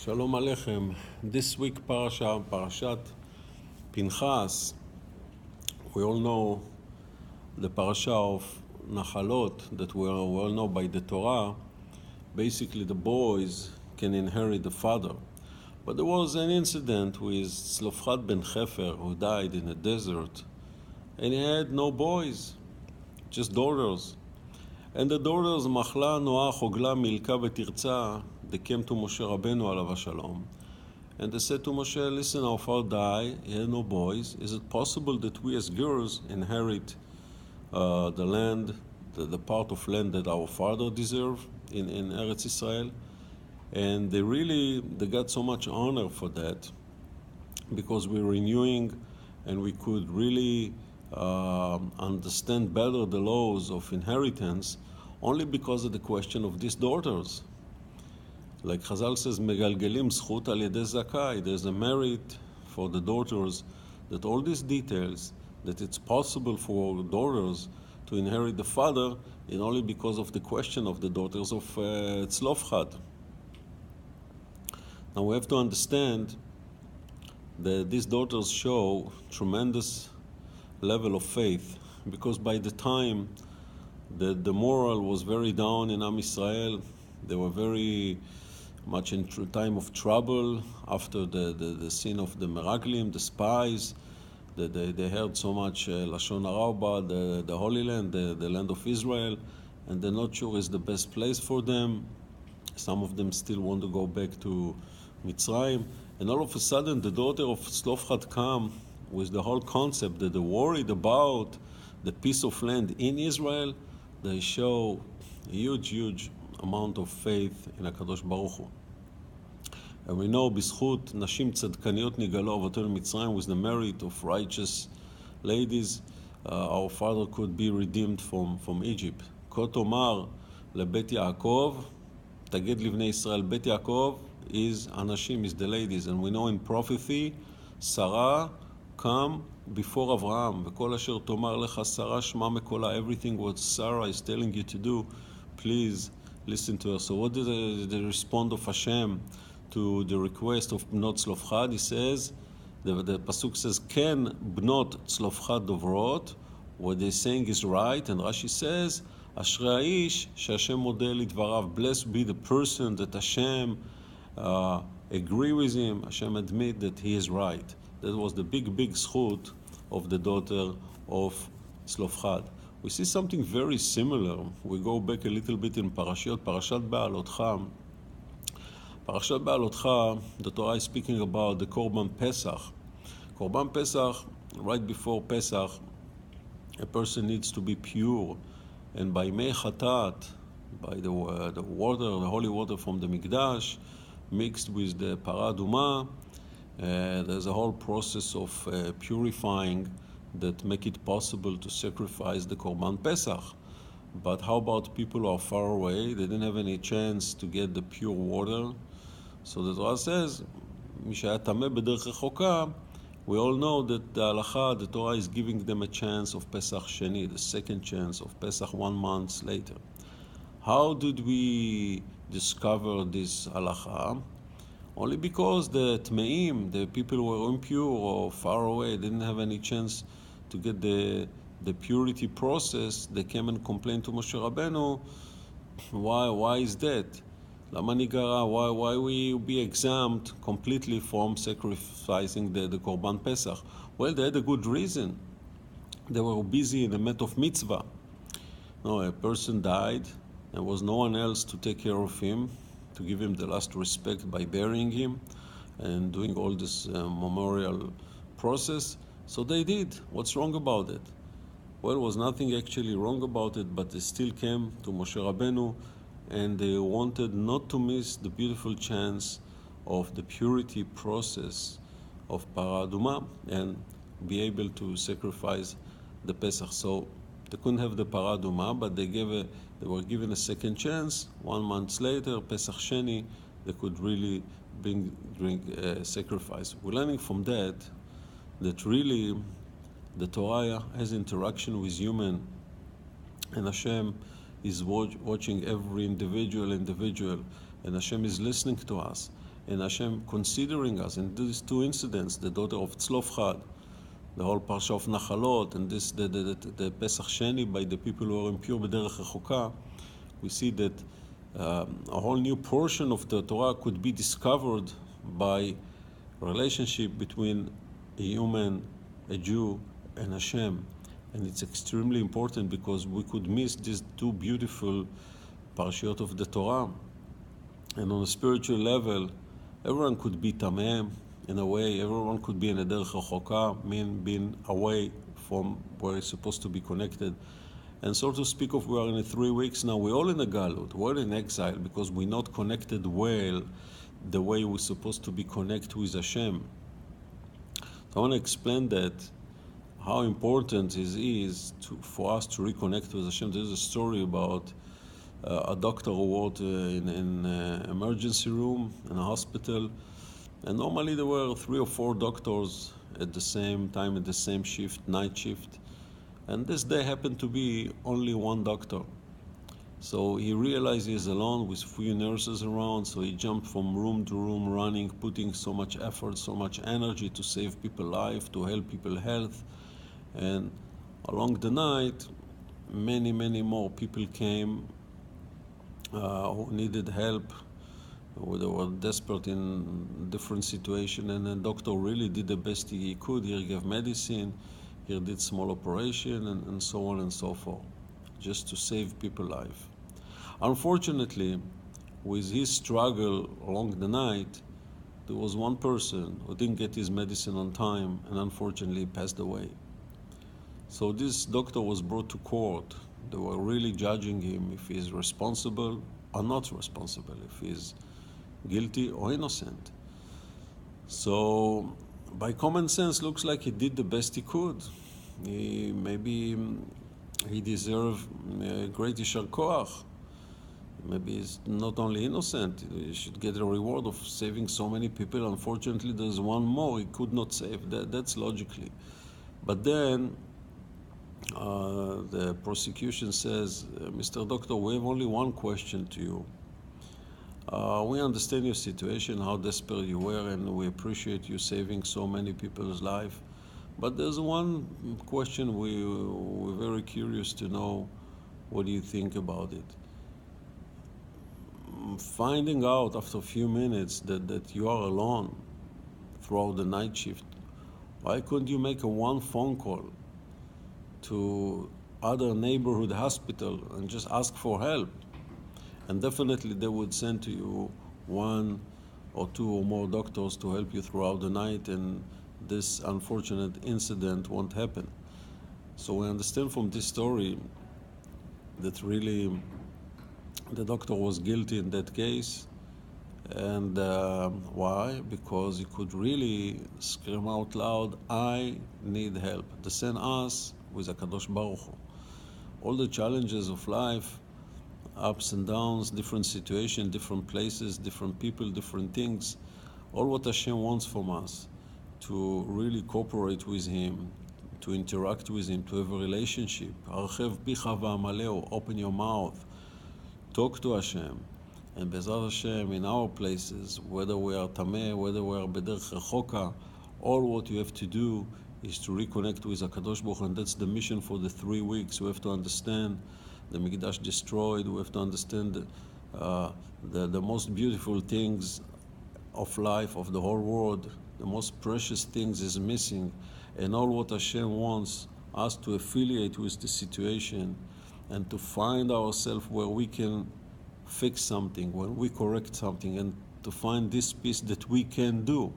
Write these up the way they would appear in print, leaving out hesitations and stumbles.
Shalom Aleichem. This week Parashat Pinhas. We all know the parasha of Nachalot that we all know by the Torah. Basically, the boys can inherit the father. But there was an incident with Tzlofchad ben Chefer who died in a desert, and he had no boys, just daughters. And the daughters, Machla, Noah, Chogla, Milka, Betirza, they came to Moshe Rabbeinu alav shalom, and they said to Moshe, listen, our father died, he had no boys. Is it possible that we as girls inherit the land, the part of land that our father deserved in Eretz Israel? And they got so much honor for that, because we're renewing and we could really understand better the laws of inheritance only because of the question of these daughters. Like Chazal says, Megalgelim zchut al yedei zakai. There's a merit for the daughters, that all these details, that it's possible for daughters to inherit the father, is only because of the question of the daughters of Tzlofchad. Now we have to understand that these daughters show tremendous level of faith, because by the time the moral was very down in Am Yisrael, they were very much in time of trouble after the sin of the Meraglim, the spies. They heard so much Lashon Hara about the Holy Land, the land of Israel, and they're not sure it's the best place for them. Some of them still want to go back to Mitzrayim. And all of a sudden, the daughter of Tzlofchad come with the whole concept that they're worried about the piece of land in Israel. They show a huge amount of faith in HaKadosh Baruch Hu. And we know, B'zchut Nashim Tzadkaniyot Nigalo Avatel Mitzrayim, with the merit of righteous ladies, our father could be redeemed from Egypt. Kot Omar LeBet Yaakov, Tagid Livnei Israel, Bet Yaakov is Anashim, is the ladies. And we know in prophecy, Sarah come before Avraham. V'kol asher tomar lecha Sarah shma mekola. Everything what Sarah is telling you to do, please listen to her. So what did the respond of Hashem to the request of Bnot Tzlofchad? He says, the pasuk says, Ken Bnot Tzlofchad Dovrot. What they're saying is right. And Rashi says, Ashrei Haish sheHashem modeh lidvarav. Blessed be the person that Hashem agree with him. Hashem admit that he is right. That was the big zchut of the daughter of Tzlofchad. We see something very similar. We go back a little bit in Parashat Be'alotcha. Parashat Be'alotcha, the Torah is speaking about the Korban Pesach. Korban Pesach, right before Pesach, a person needs to be pure. And by Mei Chatat, by the water, the holy water from the Mikdash, mixed with the Paraduma, there's a whole process of purifying that make it possible to sacrifice the Korban Pesach. But how about people who are far away? They didn't have any chance to get the pure water. So the Torah says, we all know that the halacha, the Torah is giving them a chance of Pesach Sheni, the second chance of Pesach 1 month later. How did we discover this halacha? Only because the Tmeim, the people who were impure or far away, didn't have any chance to get the purity process. They came and complained to Moshe Rabbeinu, why is that? Lama nigara, why we be exempt completely from sacrificing the Korban Pesach? Well, they had a good reason. They were busy in the met of mitzvah. No, a person died, and was no one else to take care of him, to give him the last respect by burying him and doing all this memorial process. So they did. What's wrong about it? Well, there was nothing actually wrong about it, but they still came to Moshe Rabbeinu, and they wanted not to miss the beautiful chance of the purity process of Paraduma and be able to sacrifice the Pesach. So they couldn't have the Paraduma, but they were given a second chance. 1 month later, Pesach Sheni, they could really sacrifice. We're learning from that really the Torah has interaction with human, and Hashem is watching every individual, and Hashem is listening to us. and Hashem considering us. And these two incidents, the daughter of Tzlofchad, the whole Parsha of Nachalot, and this the Pesach Sheni by the people who are impure b'derech rechoka, we see that a whole new portion of the Torah could be discovered by relationship between a human, a Jew, and Hashem. And it's extremely important because we could miss these two beautiful parashiot of the Torah. And on a spiritual level, everyone could be tameh in a way, everyone could be in a derech rechoka, mean being away from where it's supposed to be connected. And so to speak of, we are in 3 weeks now, we're all in a galut, we're in exile because we're not connected well the way we're supposed to be connected with Hashem. So I want to explain that, how important it is for us to reconnect with Hashem. There's a story about a doctor who worked in an emergency room in a hospital, and normally there were 3 or 4 doctors at the same time, at the same shift, night shift, and this day happened to be only one doctor. So he realized he's alone with few nurses around, so he jumped from room to room running, putting so much effort, so much energy to save people's life, to help people's health. And along the night, many more people came who needed help, who they were desperate in different situations, and the doctor really did the best he could. He gave medicine, he did small operation, and so on and so forth, just to save people's life. Unfortunately, with his struggle along the night, there was one person who didn't get his medicine on time and unfortunately passed away. So this doctor was brought to court. They were really judging him if he's responsible or not responsible, if he's guilty or innocent. So by common sense, looks like he did the best he could. Maybe he deserved a great Yishar Koach. Maybe he's not only innocent, he should get a reward of saving so many people. Unfortunately, there's one more he could not save. That's logically. But then the prosecution says, Mr. Doctor, we have only one question to you. We understand your situation, how desperate you were, and we appreciate you saving so many people's life. But there's one question we're very curious to know. What do you think about it? Finding out after a few minutes that you are alone throughout the night shift, why couldn't you make one phone call to other neighborhood hospital and just ask for help? And definitely they would send to you 1 or 2 or more doctors to help you throughout the night, and this unfortunate incident won't happen. So we understand from this story that really the doctor was guilty in that case. And why? Because he could really scream out loud, I need help. The same us with HaKadosh Baruch Hu. All the challenges of life, ups and downs, different situations, different places, different people, different things, all what Hashem wants from us, to really cooperate with Him, to interact with Him, to have a relationship. Archev picha v'amaleo, open your mouth, talk to Hashem. And Bezrat Hashem, in our places, whether we are tameh, whether we are b'derech rechoka, all what you have to do is to reconnect with HaKadosh Baruch Hu, and that's the mission for the 3 weeks. We have to understand the Mikdash destroyed. We have to understand the most beautiful things of life, of the whole world. The most precious things is missing, and all what Hashem wants us to affiliate with the situation and to find ourselves where we can fix something, when we correct something, and to find this piece that we can do.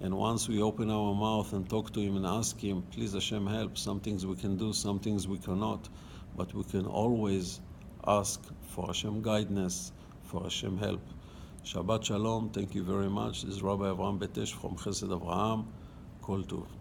And once we open our mouth and talk to Him and ask Him, please Hashem help, some things we can do, some things we cannot, but we can always ask for Hashem guidance, for Hashem help. Shabbat Shalom, thank you very much. This is Rabbi Abraham Betesh from Chesed Avraham. Kol Tov.